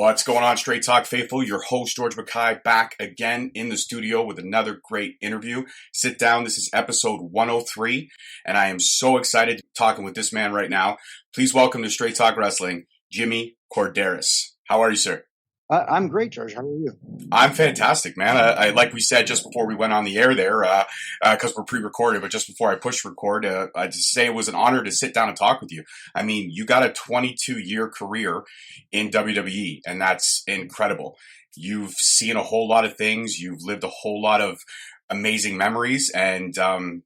What's going on, Straight Talk Faithful? Your host, George Mackay, back again in the studio with another great interview. Sit down. This is episode 103, and I am so excited to be talking with this man right now. Please welcome to Straight Talk Wrestling, Jimmy Korderas. How are you, sir? I'm great, George. How are you? I'm fantastic, man. I like we said just before we went on the air there, because we're pre-recorded, but just before I push record, I just say it was an honor to sit down and talk with you. I mean, you got a 22-year career in WWE, and that's incredible. You've seen a whole lot of things. You've lived a whole lot of amazing memories, and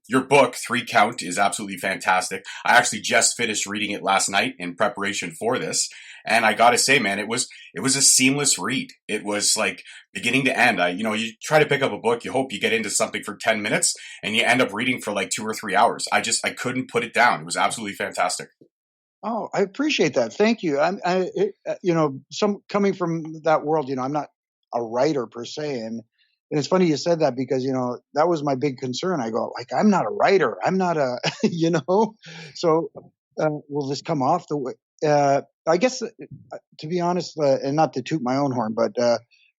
your book, 3 Count, is absolutely fantastic. I actually just finished reading it last night in preparation for this, and I gotta say, man, it was a seamless read. It was like beginning to end. You try to pick up a book, you hope you get into something for 10 minutes, and you end up reading for like 2 or 3 hours. I couldn't put it down. It was absolutely fantastic. Oh, I appreciate that. Thank you. Some coming from that world, I'm not a writer per se, and it's funny you said that because that was my big concern. I go like, I'm not a writer. I'm not a, So will this come off the way? I guess, to be honest, and not to toot my own horn, but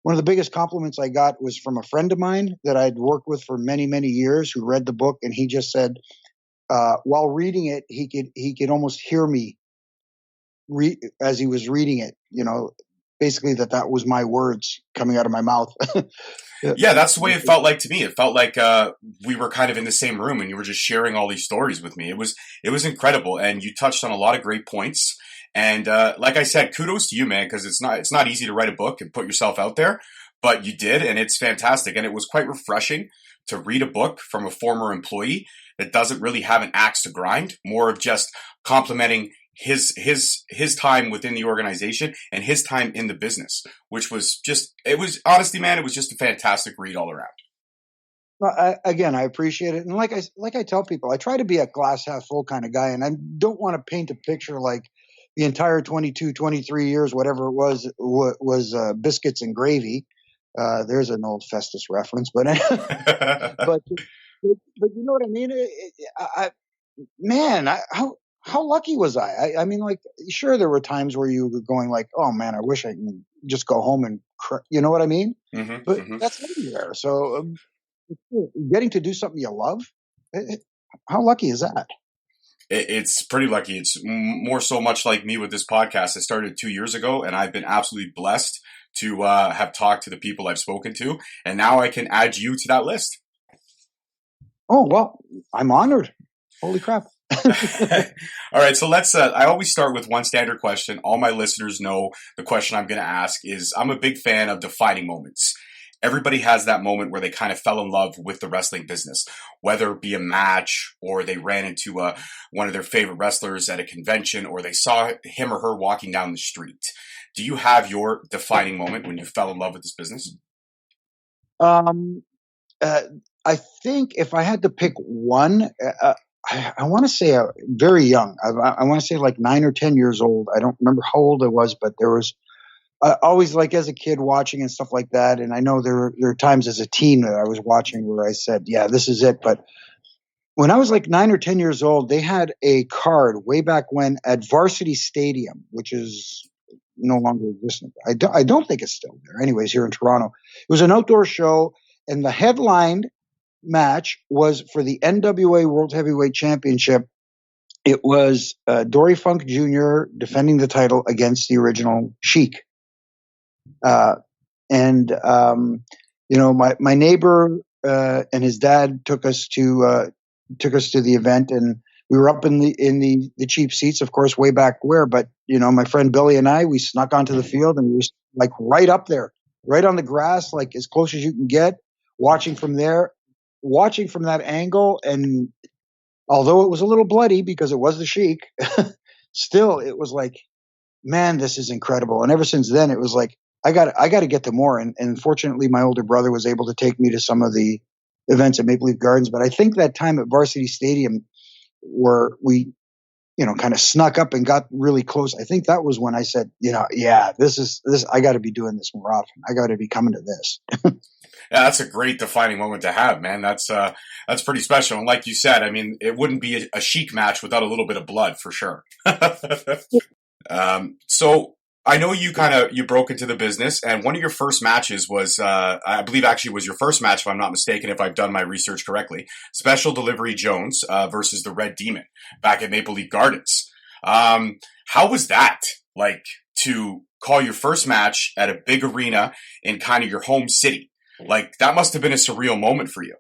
one of the biggest compliments I got was from a friend of mine that I'd worked with for many, many years who read the book. And he just said, while reading it, he could almost hear me as he was reading it, basically that was my words coming out of my mouth. Yeah, that's the way it felt like to me. It felt like we were kind of in the same room and you were just sharing all these stories with me. It was incredible, and you touched on a lot of great points. And like I said, kudos to you, man, because it's not easy to write a book and put yourself out there, but you did, and it's fantastic. And it was quite refreshing to read a book from a former employee that doesn't really have an axe to grind, more of just complimenting his time within the organization and his time in the business, which was honestly, man, it was just a fantastic read all around. Well, I appreciate it. And like I tell people, I try to be a glass half full kind of guy, and I don't want to paint a picture like the entire 22, 23 years, whatever it was biscuits and gravy. There's an old Festus reference, but but you know what I mean? How lucky was I? I mean, like, sure, there were times where you were going like, oh man, I wish I could just go home and cry. You know what I mean? Mm-hmm, But mm-hmm. that's everywhere. So getting to do something you love, how lucky is that? It's pretty lucky. It's more so much like me with this podcast. I started 2 years ago, and I've been absolutely blessed to have talked to the people I've spoken to, and now I can add you to that list. Oh, well, I'm honored. Holy crap. All right, so let's I always start with one standard question. All my listeners know the question I'm going to ask is, I'm a big fan of defining moments. Everybody has that moment where they kind of fell in love with the wrestling business, whether it be a match or they ran into one of their favorite wrestlers at a convention, or they saw him or her walking down the street. Do you have your defining moment when you fell in love with this business? I think if I had to pick one, I want to say very young. I want to say like 9 or 10 years old. I don't remember how old I was, but there was always, like, as a kid watching and stuff like that. And I know there are times as a teen that I was watching where I said, yeah, this is it. But when I was like 9 or 10 years old, they had a card way back when at Varsity Stadium, which is no longer existent. I don't think it's still there. Anyways, here in Toronto, it was an outdoor show, and the headline match was for the NWA World Heavyweight Championship. It was Dory Funk Jr. defending the title against the original Sheik. My neighbor and his dad took us to the event, and we were up in the cheap seats, of course, way back where. But my friend Billy and we snuck onto the field, and we were like right up there, right on the grass, like as close as you can get, watching from that angle. And although it was a little bloody because it was the Sheik, still it was like, man, this is incredible. And ever since then, it was like, I got to get to more. And fortunately, my older brother was able to take me to some of the events at Maple Leaf Gardens. But I think that time at Varsity Stadium where we, kind of snuck up and got really close, I think that was when I said, yeah, this, I got to be doing this more often. I got to be coming to this. Yeah, that's a great defining moment to have, man. That's pretty special. And like you said, I mean, it wouldn't be a Sheik match without a little bit of blood, for sure. So I know you broke into the business, and one of your first matches was, I believe, actually was your first match, if I'm not mistaken, if I've done my research correctly. Special Delivery Jones versus the Red Demon back at Maple Leaf Gardens. How was that like to call your first match at a big arena in kind of your home city? Like that must have been a surreal moment for you.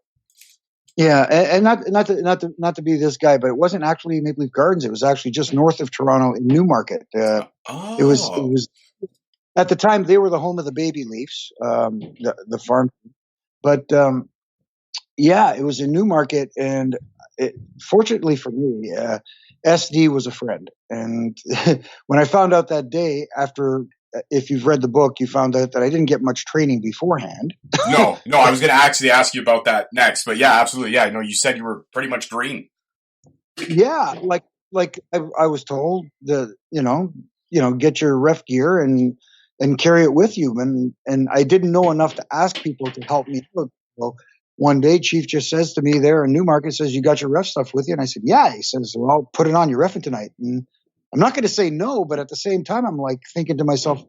Yeah, and not to be this guy, but it wasn't actually Maple Leaf Gardens. It was actually just north of Toronto in Newmarket. It Oh, was at the time they were the home of the Baby Leafs, the farm. But yeah, it was in Newmarket, and fortunately for me, SD was a friend. And when I found out that day, after if you've read the book, you found out that I didn't get much training beforehand. no, I was going to actually ask you about that next, but yeah, absolutely. Yeah, no, you said you were pretty much green. Yeah, like I was told the get your ref gear and carry it with you, and I didn't know enough to ask people to help me out. So one day, Chief just says to me there in Newmarket, says, "You got your ref stuff with you?" And I said, "Yeah." He says, "Well, put it on. You're refing tonight." And I'm not going to say no, but at the same time, I'm like thinking to myself,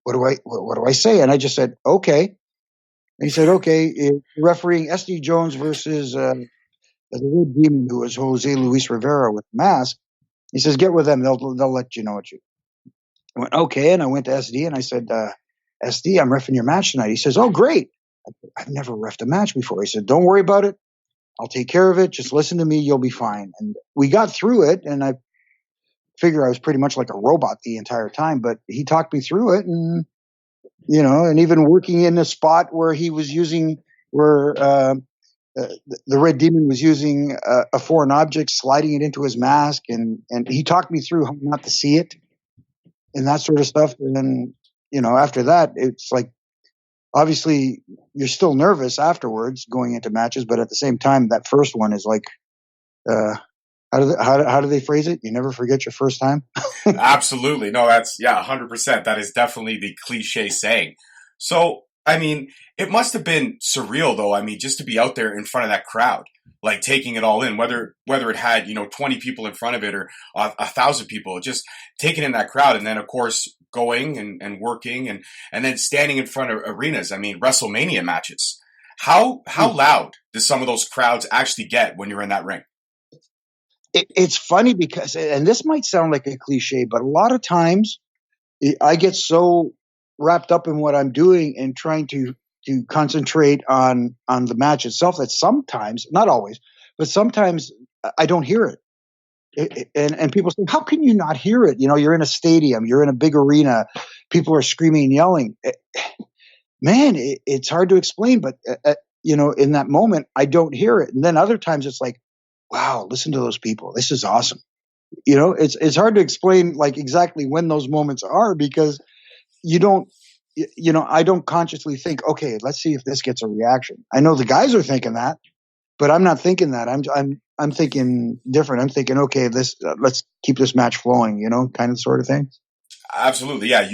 what do I say? And I just said, "Okay." And he said, "Okay, you're refereeing SD Jones versus the Red Demon, who was Jose Luis Rivera with mask." He says, "Get with them. They'll let you know what you." I went, "Okay." And I went to SD and I said, "SD, I'm reffing your match tonight." He says, "Oh, great." I've never reffed a match before. He said, "Don't worry about it. I'll take care of it. Just listen to me. You'll be fine." And we got through it. And I figure I was pretty much like a robot the entire time, but he talked me through it. And, and even working in a spot where he was using, where, the Red Demon was using a foreign object, sliding it into his mask, and he talked me through how not to see it and that sort of stuff. And then, after that, it's like obviously you're still nervous afterwards going into matches, but at the same time, that first one is like, uh, how do they phrase it? You never forget your first time. Absolutely. No, that's, yeah, 100%. That is definitely the cliche saying. So, I mean, it must have been surreal though. I mean, just to be out there in front of that crowd, like taking it all in, whether it had, 20 people in front of it or 1,000 people, just taking in that crowd. And then of course going and working and then standing in front of arenas. I mean, WrestleMania matches. How loud does some of those crowds actually get when you're in that ring? It's funny because, and this might sound like a cliche, but a lot of times I get so wrapped up in what I'm doing and trying to concentrate on the match itself that sometimes, not always, but sometimes I don't hear it. And people say, "How can you not hear it? You're in a stadium, you're in a big arena, people are screaming and yelling." Man, it's hard to explain, but in that moment, I don't hear it. And then other times, it's like, "Wow, listen to those people! This is awesome." It's hard to explain like exactly when those moments are because you don't. I don't consciously think, "Okay, let's see if this gets a reaction." I know the guys are thinking that, but I'm not thinking that. I'm thinking different. I'm thinking, "Okay, let's keep this match flowing," kind of sort of thing. Absolutely, yeah.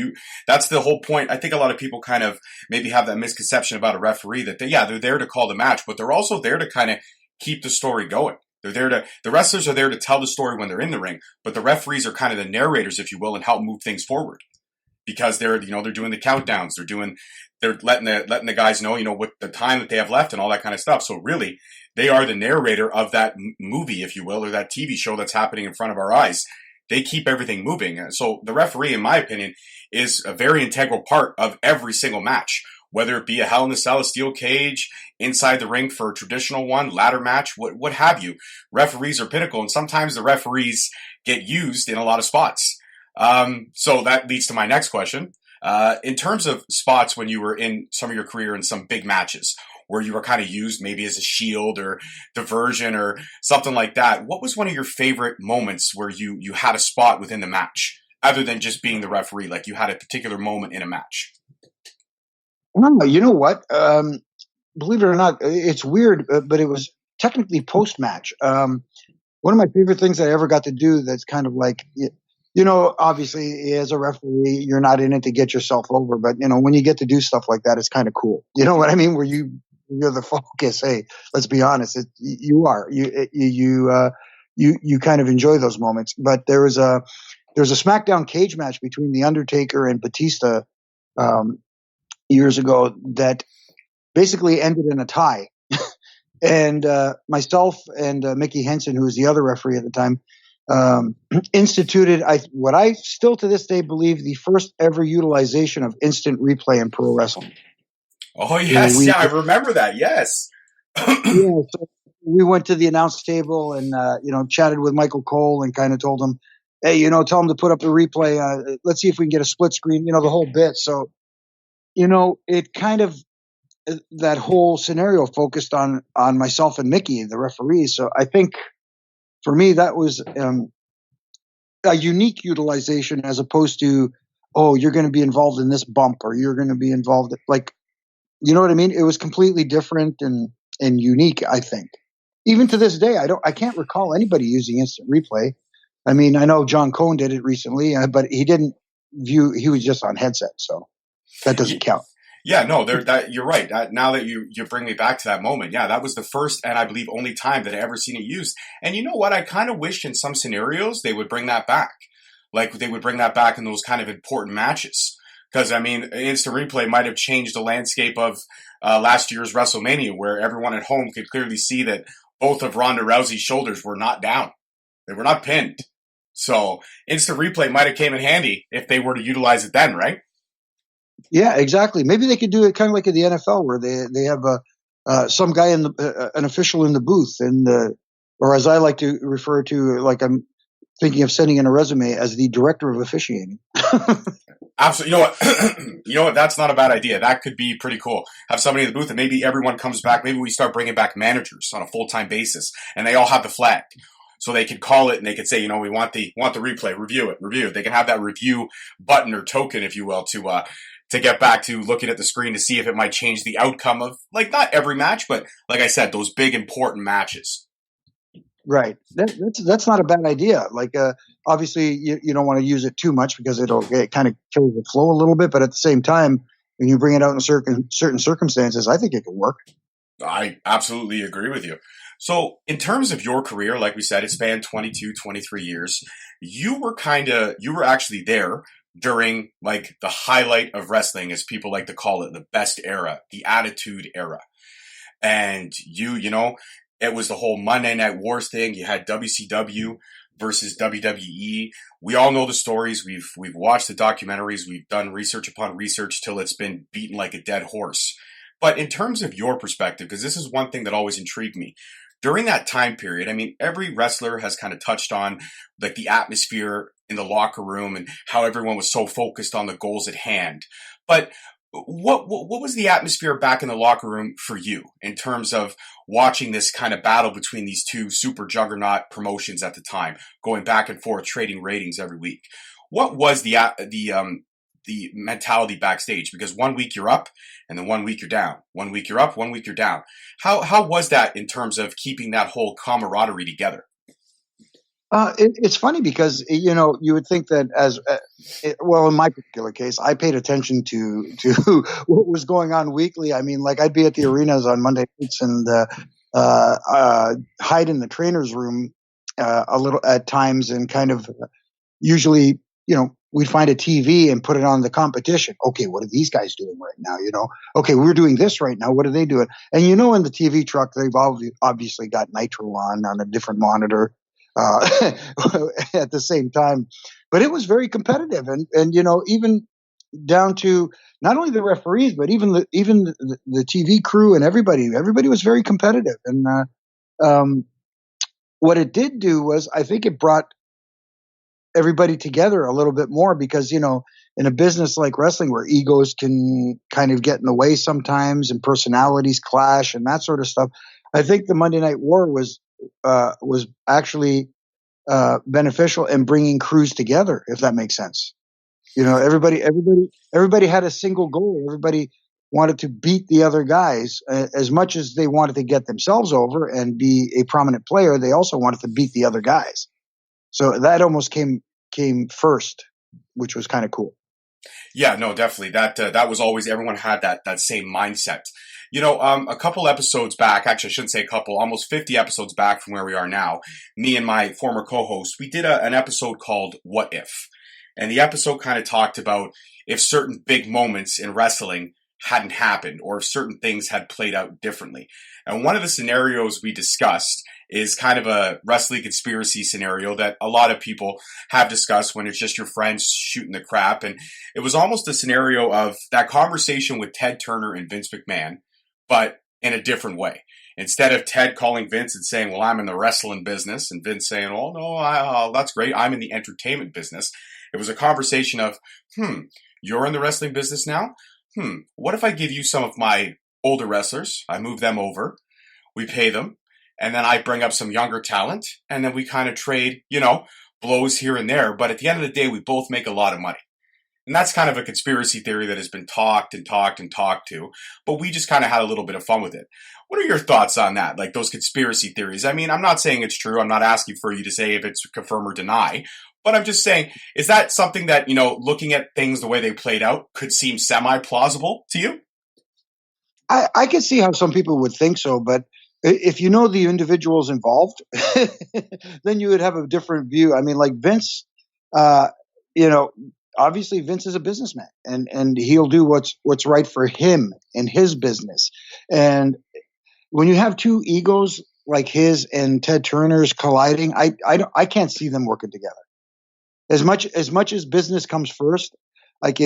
That's the whole point. I think a lot of people kind of maybe have that misconception about a referee that they're there to call the match, but they're also there to kind of keep the story going. The wrestlers are there to tell the story when they're in the ring, but the referees are kind of the narrators, if you will, and help move things forward because they're doing the countdowns, they're letting the guys know, what the time that they have left and all that kind of stuff. So really, they are the narrator of that movie, if you will, or that TV show that's happening in front of our eyes. They keep everything moving. So the referee, in my opinion, is a very integral part of every single match, whether it be a Hell in a Cell, a steel cage, inside the ring for a traditional one, ladder match, what have you. Referees are pinnacle, and sometimes the referees get used in a lot of spots. So that leads to my next question. In terms of spots when you were in some of your career in some big matches, where you were kind of used maybe as a shield or diversion or something like that. What was one of your favorite moments where you had a spot within the match, other than just being the referee? Like you had a particular moment in a match. No, you know what? Believe it or not, it's weird, but it was technically post match. One of my favorite things I ever got to do that's kind of like, obviously as a referee, you're not in it to get yourself over, but when you get to do stuff like that, it's kind of cool. You know what I mean? Where you're the focus. Hey, let's be honest. You are. You kind of enjoy those moments. But there there's a SmackDown cage match between The Undertaker and Batista years ago that basically ended in a tie. And myself and Mickey Henson, who was the other referee at the time, instituted what I still to this day believe the first ever utilization of instant replay in pro wrestling. Oh, yes. I remember that. Yes. Yeah, so we went to the announce table and, chatted with Michael Cole and kind of told him, hey, tell him to put up the replay. Let's see if we can get a split screen, the whole bit. So, it kind of, that whole scenario focused on myself and Mickey, the referee. So I think for me, that was a unique utilization as opposed to, oh, you're going to be involved in this bump or you're going to be involved. Like, you know what I mean? It was completely different and unique, I think. Even to this day, I can't recall anybody using instant replay. I mean, I know John Cohn did it recently, but he was just on headset. So that doesn't count. Yeah, no, you're right. Now that you bring me back to that moment, yeah, that was the first and I believe only time that I ever seen it used. And you know what? I kind of wish in some scenarios they would bring that back. Like they would bring that back in those kind of important matches. Because, I mean, instant replay might have changed the landscape of last year's WrestleMania, where everyone at home could clearly see that both of Ronda Rousey's shoulders were not down. They were not pinned. So instant replay might have came in handy if they were to utilize it then, right? Yeah, exactly. Maybe they could do it kind of like in the NFL, where they have some guy an official in the booth, or as I like to refer to, like I'm thinking of sending in a resume as the director of officiating. Absolutely. You know what? That's not a bad idea. That could be pretty cool. Have somebody in the booth, and maybe everyone comes back. Maybe we start bringing back managers on a full-time basis, and they all have the flag. So they could call it and they could say, we want the replay, review it. They can have that review button or token, if you will, to get back to looking at the screen to see if it might change the outcome of, like, not every match, but like I said, those big important matches. Right. That's not a bad idea. Like, obviously you don't want to use it too much because it kind of kills the flow a little bit. But at the same time, when you bring it out in certain circumstances, I think it can work. I absolutely agree with you. So in terms of your career, like we said, it spanned 22, 23 years. You were actually there during like the highlight of wrestling, as people like to call it, the best era, the Attitude Era. And it was the whole Monday Night Wars thing. You had WCW versus WWE. We all know the stories. We've watched the documentaries. We've done research upon research till it's been beaten like a dead horse. But in terms of your perspective, because this is one thing that always intrigued me, during that time period, I mean, every wrestler has kind of touched on like the atmosphere in the locker room and how everyone was so focused on the goals at hand. But what was the atmosphere back in the locker room for you in terms of watching this kind of battle between these two super juggernaut promotions at the time, going back and forth, trading ratings every week? What was the mentality backstage? Because 1 week you're up and then 1 week you're down. 1 week you're up, 1 week you're down. How was that in terms of keeping that whole camaraderie together? It's funny because, you would think that in my particular case, I paid attention to what was going on weekly. I mean, like I'd be at the arenas on Monday nights and hide in the trainer's room a little at times and kind of usually, we'd find a TV and put it on the competition. Okay, what are these guys doing right now? Okay, we're doing this right now. What are they doing? And in the TV truck, they've obviously got Nitro on a different monitor. At the same time, but it was very competitive, and even down to not only the referees, but even the TV crew and everybody was very competitive. And what it did do was, I think it brought everybody together a little bit more because in a business like wrestling where egos can kind of get in the way sometimes and personalities clash and that sort of stuff, I think the Monday Night War was actually beneficial in bringing crews together, if that makes sense. Everybody had a single goal. Everybody wanted to beat the other guys as much as they wanted to get themselves over and be a prominent player. They also wanted to beat the other guys. So that almost came first, which was kind of cool. Yeah, no, definitely. That was always, everyone had that same mindset. A couple episodes back, actually, I shouldn't say a couple, almost 50 episodes back from where we are now, me and my former co-host, we did an episode called What If? And the episode kind of talked about if certain big moments in wrestling hadn't happened or if certain things had played out differently. And one of the scenarios we discussed is kind of a wrestling conspiracy scenario that a lot of people have discussed when it's just your friends shooting the crap. And it was almost a scenario of that conversation with Ted Turner and Vince McMahon, but in a different way. Instead of Ted calling Vince and saying, well, I'm in the wrestling business, and Vince saying, oh, no, that's great, I'm in the entertainment business. It was a conversation of, you're in the wrestling business now? What if I give you some of my older wrestlers, I move them over, we pay them, and then I bring up some younger talent, and then we kind of trade, blows here and there. But at the end of the day, we both make a lot of money. And that's kind of a conspiracy theory that has been talked to, but we just kind of had a little bit of fun with it. What are your thoughts on that? Like those conspiracy theories? I mean, I'm not saying it's true. I'm not asking for you to say if it's confirm or deny, but I'm just saying, is that something that, looking at things the way they played out could seem semi-plausible to you? I can see how some people would think so, but if you know the individuals involved, then you would have a different view. I mean, like Vince, obviously Vince is a businessman and he'll do what's right for him and his business. And when you have two egos like his and Ted Turner's colliding, I can't see them working together. As much as business comes first, it's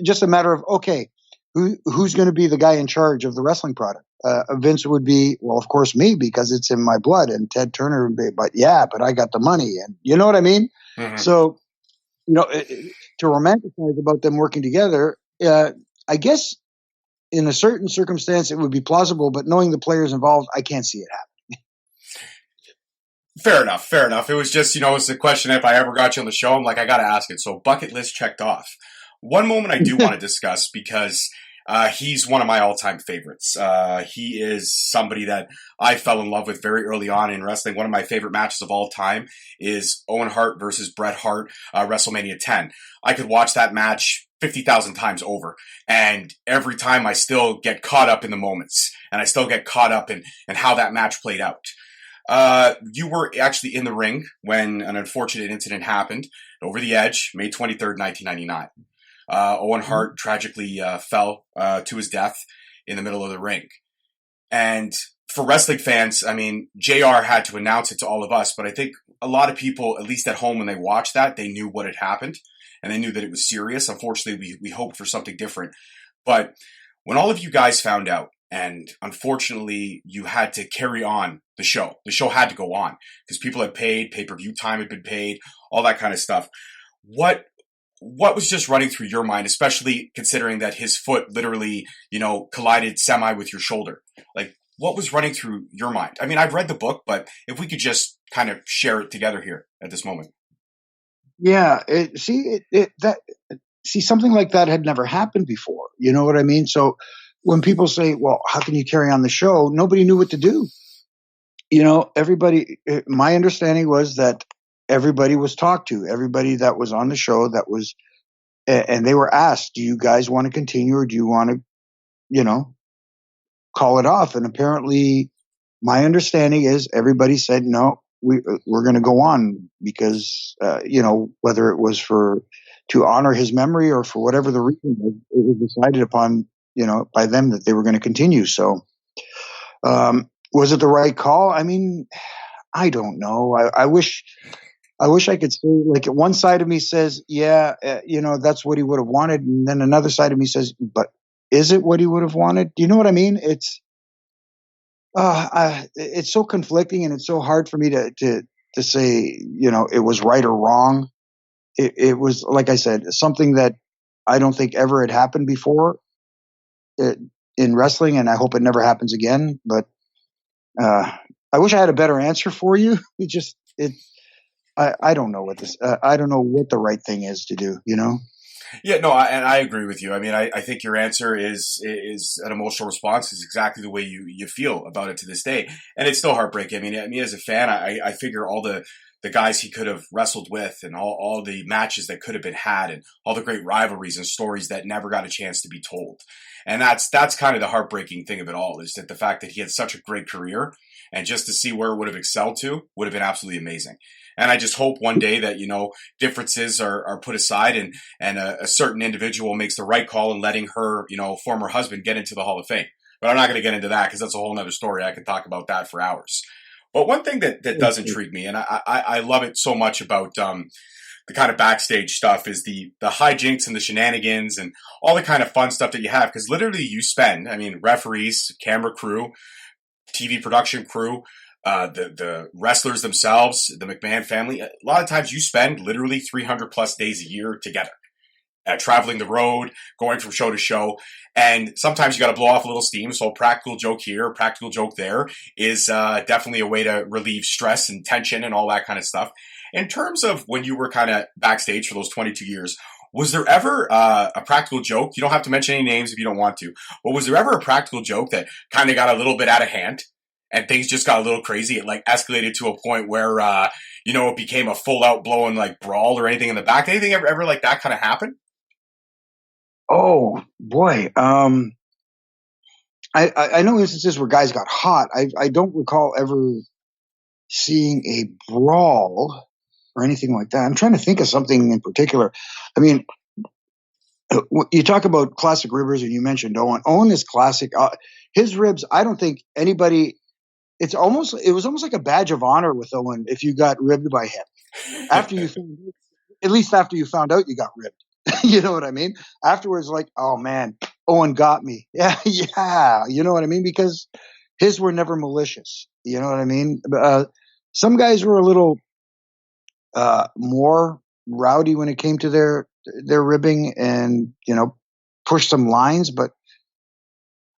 just a matter of, okay, who's going to be the guy in charge of the wrestling product? Vince would be, well, of course, me, because it's in my blood, and Ted Turner would be, but I got the money, and you know what I mean? Mm-hmm. So, to romanticize about them working together, I guess in a certain circumstance it would be plausible, but knowing the players involved, I can't see it happening. Fair enough. It was just, it's a question if I ever got you on the show, I'm like, I got to ask it. So bucket list checked off. One moment I do want to discuss because he's one of my all-time favorites. He is somebody that I fell in love with very early on in wrestling. One of my favorite matches of all time is Owen Hart versus Bret Hart, WrestleMania 10. I could watch that match 50,000 times over. And every time I still get caught up in the moments. And I still get caught up in how that match played out. You were actually in the ring when an unfortunate incident happened over the edge, May 23rd, 1999. Owen Hart tragically fell to his death in the middle of the ring. And for wrestling fans, I mean, JR had to announce it to all of us, but I think a lot of people, at least at home when they watched that, they knew what had happened and they knew that it was serious. Unfortunately, we hoped for something different. But when all of you guys found out, and unfortunately, you had to carry on the show had to go on because people had paid, pay-per-view time had been paid, all that kind of stuff. What was just running through your mind, especially considering that his foot literally, collided semi with your shoulder? Like, what was running through your mind? I mean, I've read the book, but if we could just kind of share it together here at this moment. Yeah. Something like that had never happened before. You know what I mean? So when people say, well, how can you carry on the show? Nobody knew what to do. Everybody, my understanding was that everybody was talked to, everybody that was on the show and they were asked, do you guys want to continue or do you want to, call it off? And apparently my understanding is everybody said, no, we're going to go on because, whether it was to honor his memory or for whatever the reason, it was decided upon, by them that they were going to continue. So, was it the right call? I mean, I don't know. I wish I could say, like, one side of me says, yeah, that's what he would have wanted. And then another side of me says, but is it what he would have wanted? Do you know what I mean? It's so conflicting and it's so hard for me to say, it was right or wrong. It was, like I said, something that I don't think ever had happened before in wrestling. And I hope it never happens again. But I wish I had a better answer for you. I don't know I don't know what the right thing is to do, Yeah, no, and I agree with you. I mean, I think your answer is an emotional response. Is exactly the way you feel about it to this day, and it's still heartbreaking. I mean, as a fan, I figure all the the guys he could have wrestled with and all the matches that could have been had and all the great rivalries and stories that never got a chance to be told. And that's kind of the heartbreaking thing of it all, is that the fact that he had such a great career, and just to see where it would have excelled to would have been absolutely amazing. And I just hope one day that, differences are put aside, and a certain individual makes the right call in letting her, former husband get into the Hall of Fame. But I'm not going to get into that because that's a whole nother story. I could talk about that for hours. But one thing that does intrigue me, and I love it so much about the kind of backstage stuff, is the hijinks and the shenanigans and all the kind of fun stuff that you have. Because literally you spend, referees, camera crew, TV production crew, the wrestlers themselves, the McMahon family, a lot of times you spend literally 300 plus days a year together. Traveling the road, going from show to show. And sometimes you got to blow off a little steam. So a practical joke here, a practical joke there is definitely a way to relieve stress and tension and all that kind of stuff. In terms of when you were kind of backstage for those 22 years, was there ever a practical joke? You don't have to mention any names if you don't want to. But was there ever a practical joke that kind of got a little bit out of hand and things just got a little crazy? It escalated to a point where, it became a full out blowing brawl or anything in the back. Anything ever like that kind of happen? Oh boy. I know instances where guys got hot. I don't recall ever seeing a brawl or anything like that. I'm trying to think of something in particular. You talk about classic ribbers, and you mentioned Owen. Owen is classic. His ribs, I don't think anybody. It was almost like a badge of honor with Owen if you got ribbed by him. At least after you found out you got ribbed. You know what I mean? Afterwards, oh man, Owen got me. Yeah, yeah. You know what I mean? Because his were never malicious. You know what I mean? Some guys were a little more rowdy when it came to their ribbing, and pushed some lines. But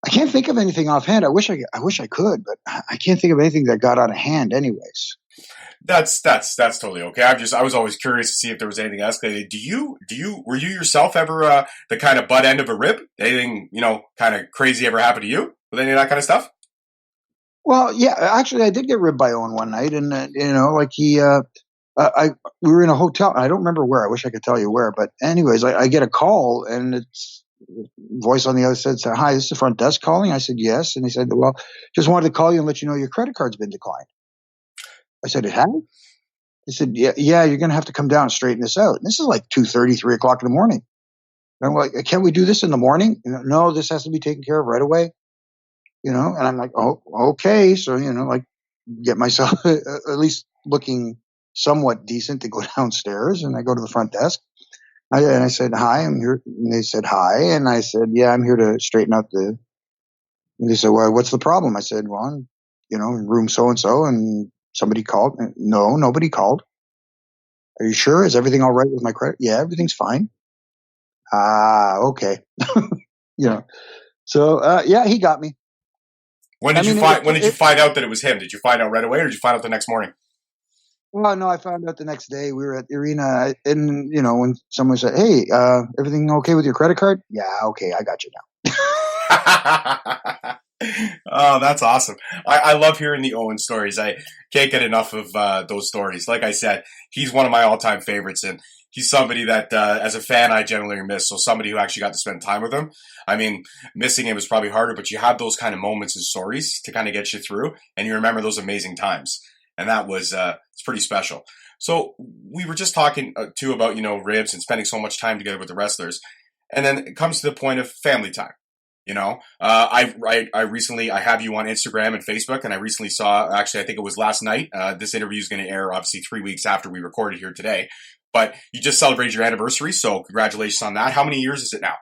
I can't think of anything offhand. I wish I could, but I can't think of anything that got out of hand. Anyways. That's totally okay. I was always curious to see if there was anything escalated. Were you yourself ever the kind of butt end of a rib? Anything, kind of crazy ever happened to you with any of that kind of stuff? Well, yeah, actually I did get ribbed by Owen one night, and we were in a hotel. I don't remember where. I wish I could tell you where, but anyways, I get a call, and it's voice on the other side said, "Hi, this is the front desk calling." I said, "Yes." And he said, "Well, just wanted to call you and let you know your credit card's been declined." I said, "It has?" He said, yeah, you're going to have to come down and straighten this out. And this is 2:30, 3 o'clock in the morning. And I'm like, "Can't we do this in the morning?" "No, this has to be taken care of right away." And I'm like, "Oh, okay." So, get myself at least looking somewhat decent to go downstairs. And I go to the front desk. And I said, "Hi, I'm here." And they said, "Hi." And I said, "Yeah, I'm here to straighten out and they said, "Well, what's the problem?" I said, "Well, I'm, in room so-and-so, and somebody called." "No, nobody called." "Are you sure? Is everything all right with my credit?" "Yeah, everything's fine." Okay. So, yeah, he got me. When did you find out that it was him? Did you find out right away, or did you find out the next morning? Well, no, I found out the next day. We were at the arena, and when someone said, "Hey, everything okay with your credit card?" "Yeah, okay, I got you now." Oh, that's awesome. I love hearing the Owen stories. I can't get enough of those stories. Like I said, he's one of my all-time favorites, and he's somebody that, as a fan, I generally miss. So somebody who actually got to spend time with him. Missing him is probably harder, but you have those kind of moments and stories to kind of get you through, and you remember those amazing times. And that was it's pretty special. So we were just talking too about ribs and spending so much time together with the wrestlers, and then it comes to the point of family time. I recently have you on Instagram and Facebook, and I recently saw, actually I think it was last night. This interview is going to air obviously 3 weeks after we recorded here today, but you just celebrated your anniversary, so congratulations on that. How many years is it now?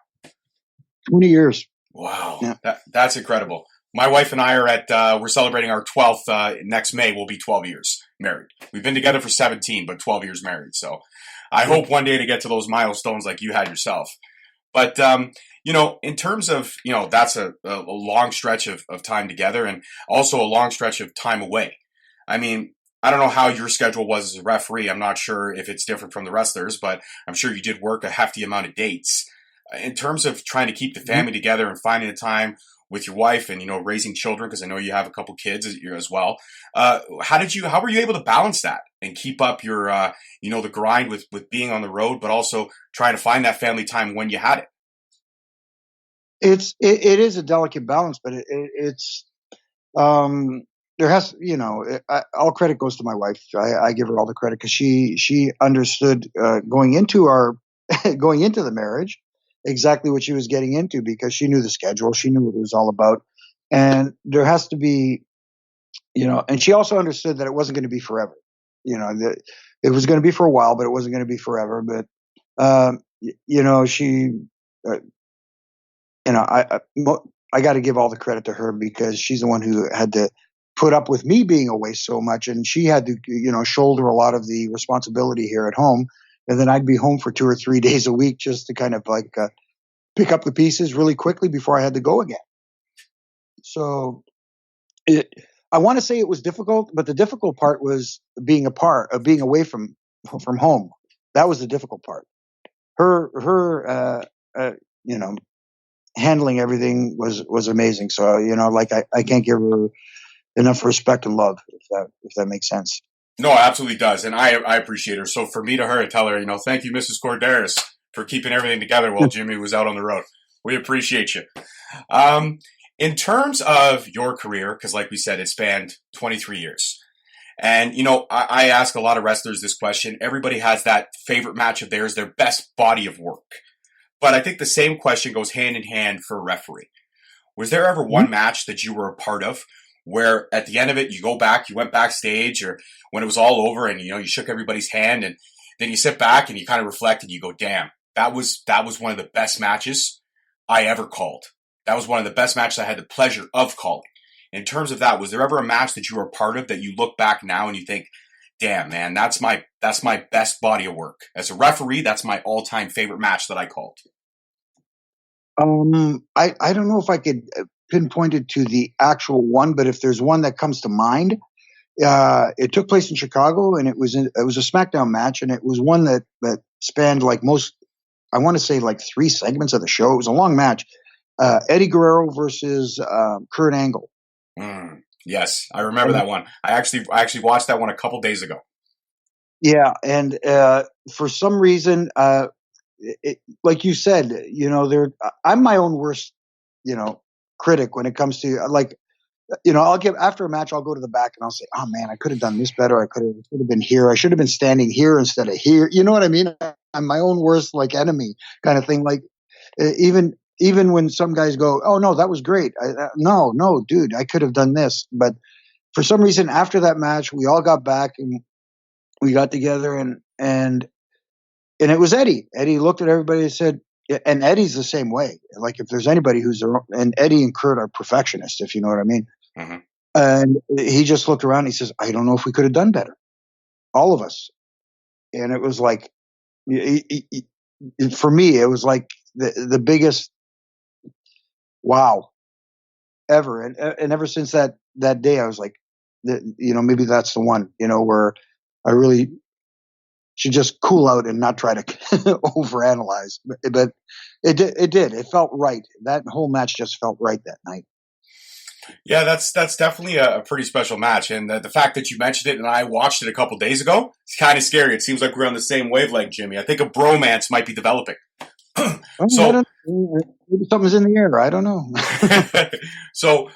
20 years. Wow, yeah. That's incredible. My wife and I are we're celebrating our 12th next May. We'll be 12 years married. We've been together for 17, but 12 years married. So I hope one day to get to those milestones like you had yourself. But, in terms of, that's a long stretch of time together, and also a long stretch of time away. I don't know how your schedule was as a referee. I'm not sure if it's different from the wrestlers, but I'm sure you did work a hefty amount of dates. In terms of trying to keep the family together and finding the time, with your wife and, raising children, because I know you have a couple kids as well. How were you able to balance that and keep up your, the grind with being on the road, but also trying to find that family time when you had it? It is a delicate balance, but it's, there has, all credit goes to my wife. I give her all the credit because she understood, going into going into the marriage, exactly what she was getting into, because she knew the schedule. She knew what it was all about. And there has to be, and she also understood that it wasn't going to be forever. That it was going to be for a while, but it wasn't going to be forever. But, she, I got to give all the credit to her, because she's the one who had to put up with me being away so much, and she had to, shoulder a lot of the responsibility here at home. And then I'd be home for 2 or 3 days a week just to kind of like pick up the pieces really quickly before I had to go again. So I want to say it was difficult, but the difficult part was being away from home. That was the difficult part. Her, handling everything was amazing. So, I can't give her enough respect and love, if that makes sense. No, it absolutely does. And I appreciate her. So for me to her, I tell her, thank you, Mrs. Korderas, for keeping everything together while Jimmy was out on the road. We appreciate you. In terms of your career, because like we said, it spanned 23 years. And, I ask a lot of wrestlers this question. Everybody has that favorite match of theirs, their best body of work. But I think the same question goes hand in hand for a referee. Was there ever one match that you were a part of where at the end of it, you went backstage, or when it was all over and, you shook everybody's hand, and then you sit back and you kind of reflect and you go, damn, that was one of the best matches I ever called. That was one of the best matches I had the pleasure of calling. In terms of that, was there ever a match that you were a part of that you look back now and you think, damn, man, that's my best body of work. As a referee, that's my all-time favorite match that I called. I don't know if I could pinpoint it to the actual one, but if there's one that comes to mind, it took place in Chicago, and it was a SmackDown match, and it was one that spanned I want to say 3 segments of the show. It was a long match. Eddie Guerrero versus Kurt Angle. Yes, I remember that one. I actually watched that one a couple days ago. Yeah, and for some reason, like you said, I'm my own worst, critic when it comes to I'll give, after a match, I'll go to the back and I'll say, oh man, I could have done this better. I could have been here. I should have been standing here instead of here. You know what I mean? I'm my own worst enemy kind of thing. Like even when some guys go, oh no, that was great. No, dude, I could have done this. But for some reason, after that match, we all got back and we got together, and it was Eddie. Eddie looked at everybody and said, and Eddie's the same way. Like if there's anybody and Eddie and Kurt are perfectionists, if you know what I mean. Mm-hmm. And he just looked around and he says, I don't know if we could have done better. All of us. And it was like, for me, it was like the biggest wow ever. And ever since that day, I was like, maybe that's the one, where I really should just cool out and not try to overanalyze. But it did. It felt right. That whole match just felt right that night. Yeah, that's definitely a pretty special match. And the fact that you mentioned it and I watched it a couple days ago, it's kind of scary. It seems like we're on the same wavelength, Jimmy. I think a bromance might be developing. So maybe something's in the air. I don't know. So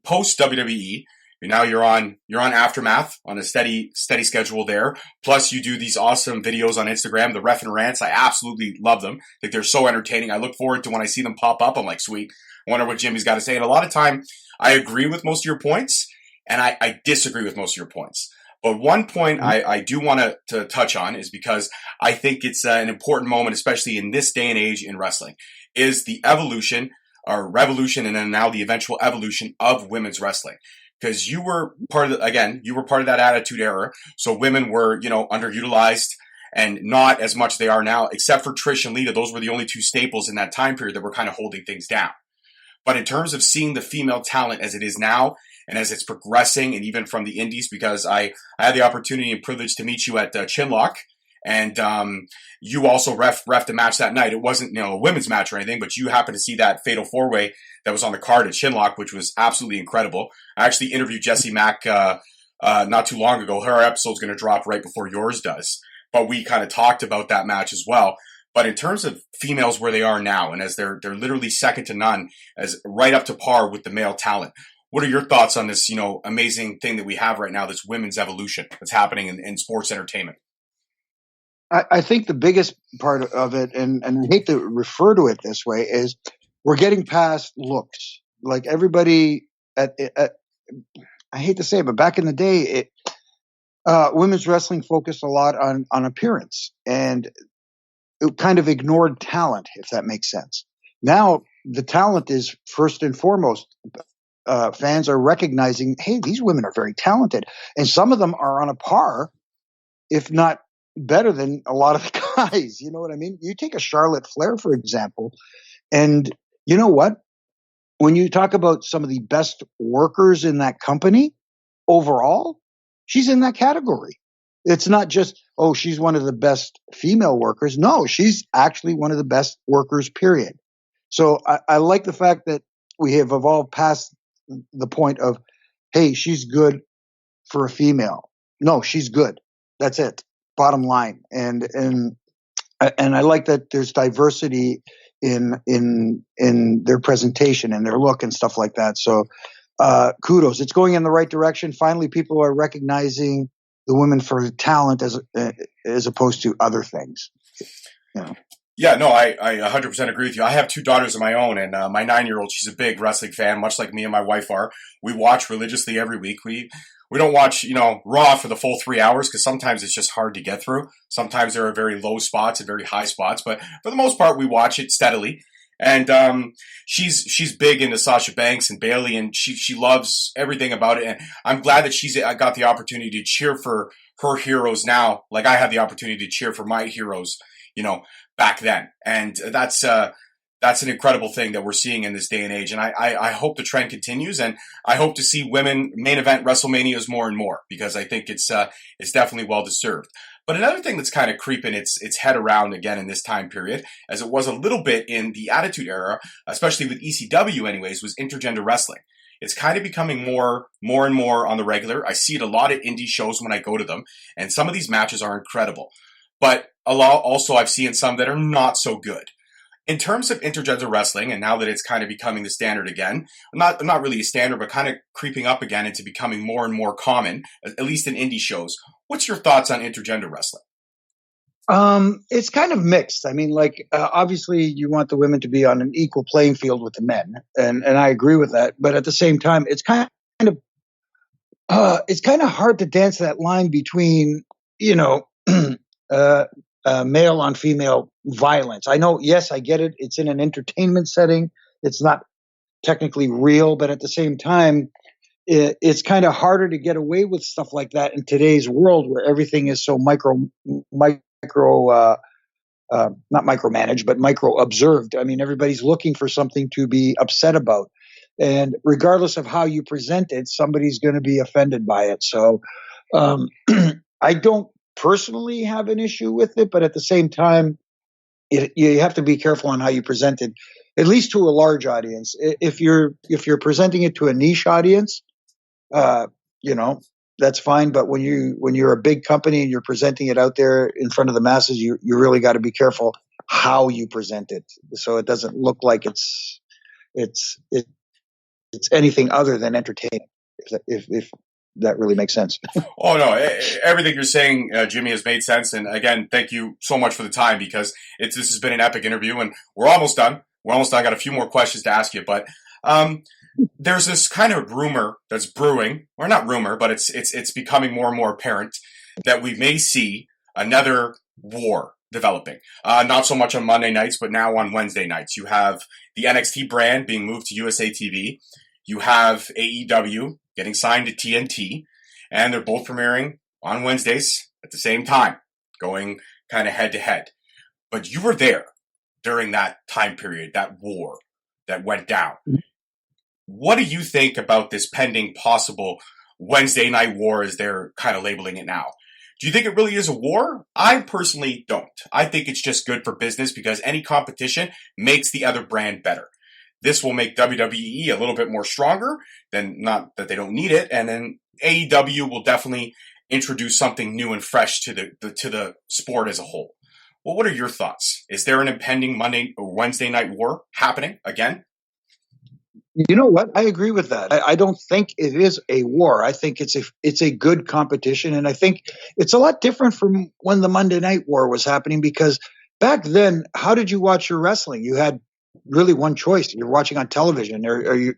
post WWE, now you're on Aftermath on a steady schedule there. Plus you do these awesome videos on Instagram, the Ref and Rants. I absolutely love them. I think they're so entertaining. I look forward to when I see them pop up. I'm like, sweet. I wonder what Jimmy's got to say. And a lot of time I agree with most of your points and I disagree with most of your points. But one point I do want to touch on is because I think it's an important moment, especially in this day and age in wrestling, is the evolution or revolution and then now the eventual evolution of women's wrestling. Because you were part of that Attitude Era. So women were, underutilized and not as much they are now, except for Trish and Lita. Those were the only two staples in that time period that were kind of holding things down. But in terms of seeing the female talent as it is now and as it's progressing, and even from the indies, because I had the opportunity and privilege to meet you at Chinlock And you also ref the match that night. It wasn't, a women's match or anything, but you happened to see that fatal four-way that was on the card at Shinlock, which was absolutely incredible. I actually interviewed Jessie Mack not too long ago. Her episode's going to drop right before yours does. But we kind of talked about that match as well. But in terms of females where they are now, and as they're literally second to none, as right up to par with the male talent, what are your thoughts on this, amazing thing that we have right now, this women's evolution that's happening in sports entertainment? I think the biggest part of it, and I hate to refer to it this way, is we're getting past looks. Like everybody I hate to say it, but back in the day, women's wrestling focused a lot on appearance, and it kind of ignored talent, if that makes sense. Now, the talent is first and foremost. Fans are recognizing, hey, these women are very talented. And some of them are on a par, if not better than a lot of the guys. You know what I mean? You take a Charlotte Flair, for example, and you know what? When you talk about some of the best workers in that company overall, she's in that category. It's not just, oh, she's one of the best female workers. No, she's actually one of the best workers, period. So I like the fact that we have evolved past the point of, hey, she's good for a female. No, she's good. That's it. Bottom line. And I like that there's diversity in their presentation and their look and stuff like that. So kudos. It's going in the right direction. Finally, people are recognizing the women for talent as opposed to other things. Yeah, no, I 100% agree with you. I have two daughters of my own, and my 9-year-old, she's a big wrestling fan, much like me and my wife are. We watch religiously every week. We don't watch, Raw for the full 3 hours because sometimes it's just hard to get through. Sometimes there are very low spots and very high spots, but for the most part, we watch it steadily. And she's big into Sasha Banks and Bayley, and she loves everything about it. And I'm glad that she's got the opportunity to cheer for her heroes now, like I had the opportunity to cheer for my heroes, back then. And that's an incredible thing that we're seeing in this day and age. And I hope the trend continues, and I hope to see women main event WrestleManias more and more, because I think it's definitely well deserved. But another thing that's kind of creeping its head around again in this time period, as it was a little bit in the Attitude Era, especially with ECW anyways, was intergender wrestling. It's kind of becoming more and more on the regular. I see it a lot at indie shows when I go to them, and some of these matches are incredible. But a lot also I've seen some that are not so good. In terms of intergender wrestling, and now that it's kind of becoming the standard again, not really a standard, but kind of creeping up again into becoming more and more common, at least in indie shows, what's your thoughts on intergender wrestling? It's kind of mixed. I mean, obviously you want the women to be on an equal playing field with the men, and I agree with that. But at the same time, it's kind of hard to dance that line between, male on female violence. I know, yes, I get it. It's in an entertainment setting. It's not technically real, but at the same time, it's kind of harder to get away with stuff like that in today's world where everything is so not micromanaged, but micro observed. I mean, everybody's looking for something to be upset about. And regardless of how you present it, somebody's going to be offended by it. So I don't personally have an issue with it, but at the same time, you have to be careful on how you present it, at least to a large audience. If you're presenting it to a niche audience, that's fine. But when you're a big company and you're presenting it out there in front of the masses, you really got to be careful how you present it, so it doesn't look like it's anything other than entertaining. If that really makes sense. Oh, no. Everything you're saying, Jimmy, has made sense. And again, thank you so much for the time, because this has been an epic interview, and we're almost done. I got a few more questions to ask you, but there's this kind of rumor that's brewing, or not rumor, but it's becoming more and more apparent that we may see another war developing. Not so much on Monday nights, but now on Wednesday nights. You have the NXT brand being moved to USA TV. You have AEW getting signed to TNT, and they're both premiering on Wednesdays at the same time, going kind of head to head. But you were there during that time period, that war that went down. What do you think about this pending possible Wednesday night war, as they're kind of labeling it now? Do you think it really is a war? I personally don't. I think it's just good for business because any competition makes the other brand better. This will make WWE a little bit more stronger, than not that they don't need it, and then AEW will definitely introduce something new and fresh to the sport as a whole. Well, what are your thoughts? Is there an impending Monday or Wednesday night war happening again? You know what? I agree with that. I don't think it is a war. I think it's a good competition, and I think it's a lot different from when the Monday Night War was happening. Because back then, how did you watch your wrestling? You had really one choice. You're watching on television, um,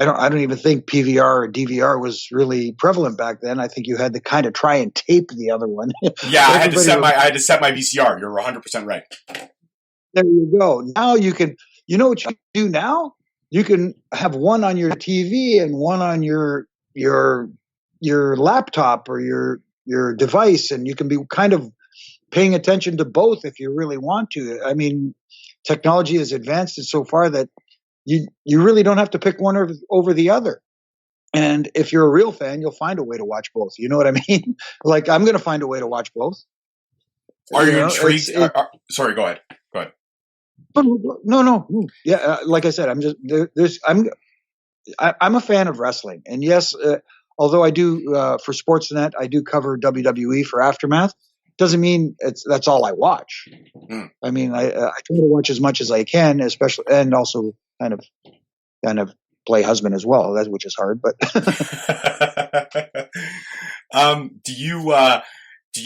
I don't even think PVR or DVR was really prevalent back then. I think you had to kind of try and tape the other one. Yeah, I had to set my VCR. You're 100% right. There you go. Now you can, you know what you do now? You can have one on your TV and one on your laptop or your device, and you can be kind of paying attention to both if you really want to. I mean, technology has advanced so far that you really don't have to pick one over the other. And if you're a real fan, you'll find a way to watch both. You know what I mean? Like, I'm going to find a way to watch both. Are you intrigued? Sorry, go ahead. Go ahead. No. Yeah, like I said, I'm just I'm a fan of wrestling, and yes, although I do for Sportsnet, I do cover WWE for Aftermath. Doesn't mean that's all I watch. I mean, I try to watch as much as I can, especially, and also kind of play husband as well, which is hard. But do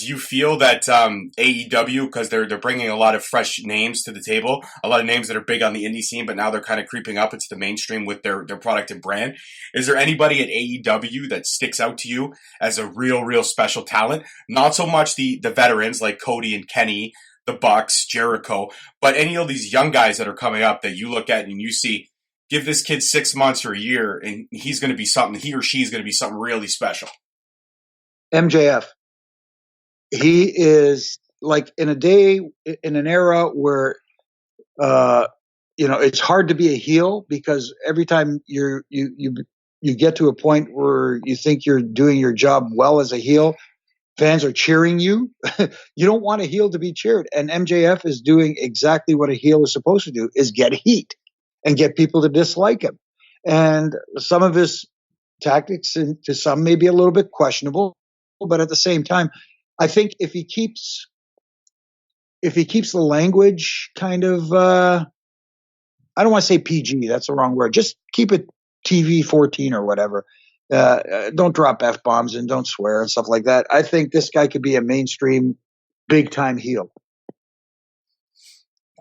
you feel that AEW, because they're bringing a lot of fresh names to the table, a lot of names that are big on the indie scene, but now they're kind of creeping up into the mainstream with their product and brand? Is there anybody at AEW that sticks out to you as a real special talent? Not so much the veterans like Cody and Kenny, the Bucks, Jericho, but any of these young guys that are coming up that you look at and you see, give this kid 6 months or a year and he's going to be something, he or she is going to be something really special. MJF. He is like in an era where, it's hard to be a heel because every time you get to a point where you think you're doing your job well as a heel, fans are cheering you. You don't want a heel to be cheered. And MJF is doing exactly what a heel is supposed to do, is get heat and get people to dislike him. And some of his tactics, and to some, may be a little bit questionable, but at the same time, I think if he keeps the language kind of, I don't want to say PG, that's the wrong word. Just keep it TV 14 or whatever. Don't drop F-bombs and don't swear and stuff like that. I think this guy could be a mainstream big time heel.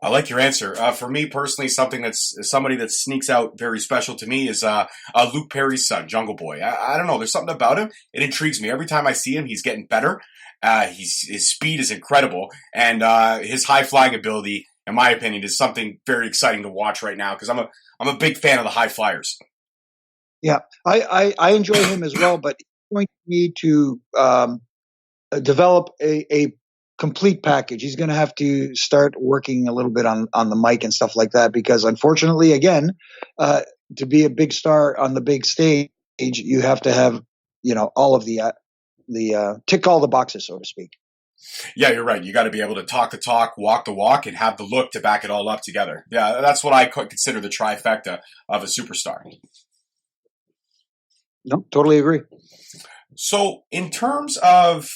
I like your answer. For me personally, somebody that sneaks out very special to me is Luke Perry's son, Jungle Boy. I don't know. There's something about him. It intrigues me. Every time I see him, he's getting better. His speed is incredible, and his high flying ability, in my opinion, is something very exciting to watch right now because I'm a big fan of the high flyers. Yeah, I enjoy him as well, but he's going to need to develop a complete package. He's going to have to start working a little bit on the mic and stuff like that because, unfortunately, again, to be a big star on the big stage, you have to have all of the tick all the boxes, so to speak. Yeah, you're right. You got to be able to talk the talk, walk the walk, and have the look to back it all up together. Yeah, that's what I consider the trifecta of a superstar. No, totally agree. So in terms of,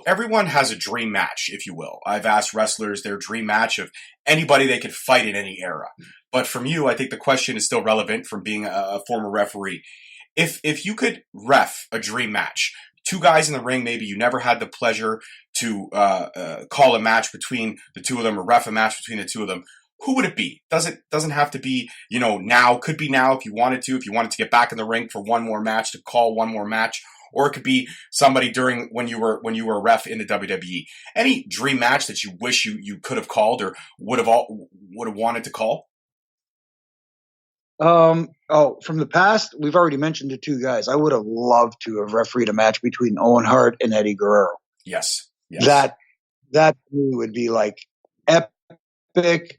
everyone has a dream match, if you will. I've asked wrestlers their dream match of anybody they could fight in any era. But from you, I think the question is still relevant from being a former referee. If you could ref a dream match, two guys in the ring, maybe you never had the pleasure to call a match between the two of them or ref a match between the two of them, who would it be? Doesn't have to be, now. Could be now if you wanted to get back in the ring for one more match, to call one more match. Or it could be somebody during when you were a ref in the WWE. Any dream match that you wish you could have called or would have wanted to call? From the past, we've already mentioned the two guys. I would have loved to have refereed a match between Owen Hart and Eddie Guerrero. Yes. That would be like epic,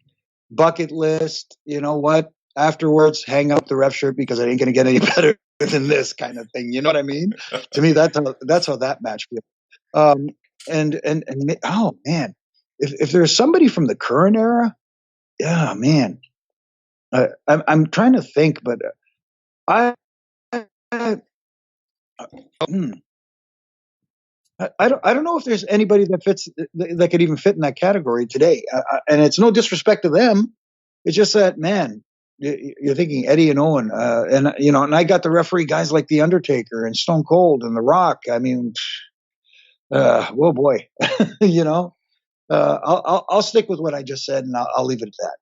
bucket list. You know what? afterwards, hang up the ref shirt because it ain't going to get any better than this kind of thing. You know what I mean? To me, that's how that match feels. And oh man, if there's somebody from the current era, yeah, man, I'm trying to think, but I, I, hmm, I don't know if there's anybody that fits that could even fit in that category today. And it's no disrespect to them. It's just that, man, you're thinking Eddie and Owen, and and I got the referee guys like the Undertaker and Stone Cold and The Rock. I mean, whoa boy, I'll stick with what I just said, and I'll leave it at that.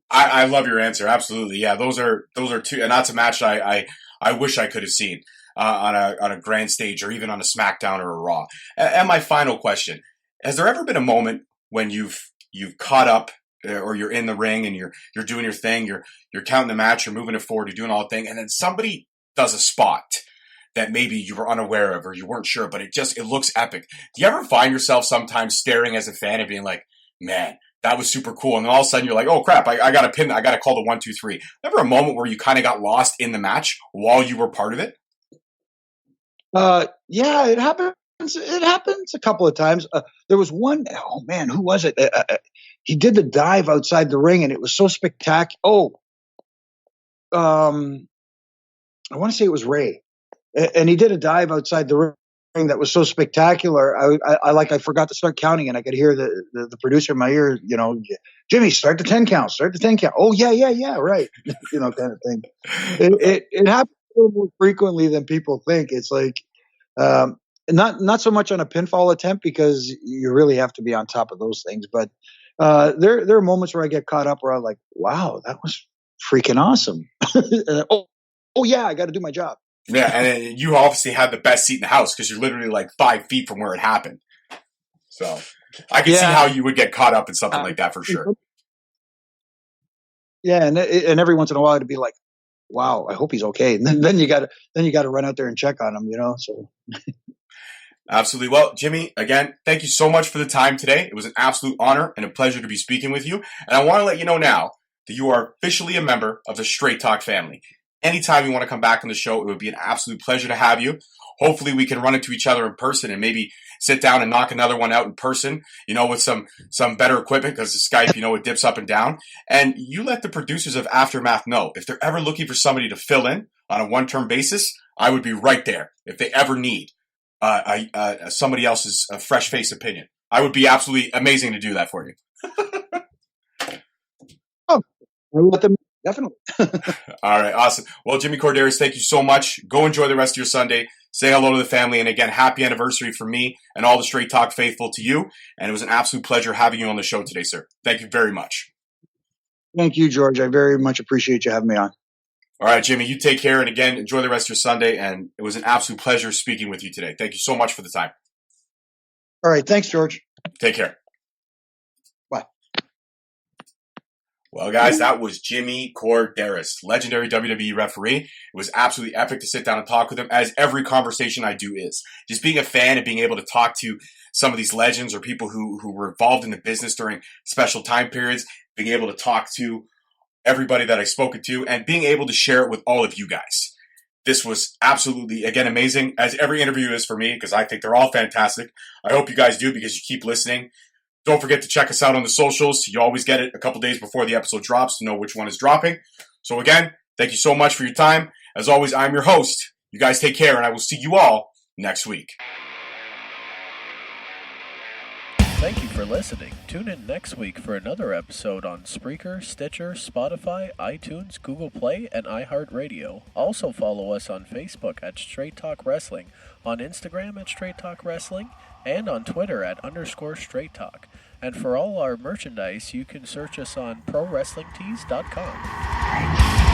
I love your answer. Absolutely, yeah. Those are two, and that's a match I wish I could have seen on a grand stage or even on a SmackDown or a Raw. And my final question: has there ever been a moment when you've caught up, or you're in the ring and you're doing your thing, you're counting the match, you're moving it forward, you're doing all the thing, and then somebody does a spot that maybe you were unaware of or you weren't sure, but it looks epic. Do you ever find yourself sometimes staring as a fan and being like, man, that was super cool, and then all of a sudden you're like, oh crap, I got to pin, I got to call the 1, 2, 3. Ever a moment where you kind of got lost in the match while you were part of it? Yeah, it happens. It happens a couple of times. There was one, oh man, who was it? He did the dive outside the ring, and it was so spectacular. I want to say it was Ray, and he did a dive outside the ring that was so spectacular. I forgot to start counting, and I could hear the producer in my ear, Jimmy, start the 10 count, start the 10 count. Oh yeah, right, kind of thing. It happens a little more frequently than people think. It's like. Not so much on a pinfall attempt because you really have to be on top of those things. But there are moments where I get caught up where I'm like, wow, that was freaking awesome. oh yeah, I got to do my job. Yeah, and you obviously had the best seat in the house because you're literally like 5 feet from where it happened. So I can see how you would get caught up in something like that for sure. Yeah, and every once in a while it'd be like, wow, I hope he's okay. And then you got to run out there and check on him, So. Absolutely. Well, Jimmy, again, thank you so much for the time today. It was an absolute honor and a pleasure to be speaking with you. And I want to let you know now that you are officially a member of the Straight Talk family. Anytime you want to come back on the show, it would be an absolute pleasure to have you. Hopefully we can run into each other in person and maybe sit down and knock another one out in person, with some better equipment because the Skype, it dips up and down. And you let the producers of Aftermath know if they're ever looking for somebody to fill in on a one-term basis, I would be right there if they ever need somebody else's fresh face opinion. I would be absolutely amazing to do that for you. Oh, I let them definitely. All right, awesome. Well, Jimmy Korderas, thank you so much. Go enjoy the rest of your Sunday. Say hello to the family, and again, happy anniversary from me and all the Straight Talk faithful to you. And it was an absolute pleasure having you on the show today, sir. Thank you very much. Thank you, George. I very much appreciate you having me on. All right, Jimmy, you take care. And again, enjoy the rest of your Sunday. And it was an absolute pleasure speaking with you today. Thank you so much for the time. All right. Thanks, George. Take care. Bye. Well, guys, that was Jimmy Korderas, legendary WWE referee. It was absolutely epic to sit down and talk with him, as every conversation I do is. Just being a fan and being able to talk to some of these legends or people who were involved in the business during special time periods, being able to talk to everybody that I've spoken to, and being able to share it with all of you guys. This was absolutely, again, amazing, as every interview is for me, because I think they're all fantastic. I hope you guys do, because you keep listening. Don't forget to check us out on the socials. You always get it a couple days before the episode drops to know which one is dropping. So again, thank you so much for your time. As always, I'm your host. You guys take care, and I will see you all next week. Thank you for listening. Tune in next week for another episode on Spreaker, Stitcher, Spotify, iTunes, Google Play, and iHeartRadio. Also follow us on Facebook at Straight Talk Wrestling, on Instagram at Straight Talk Wrestling, and on Twitter at _Straight Talk. And for all our merchandise, you can search us on ProWrestlingTees.com.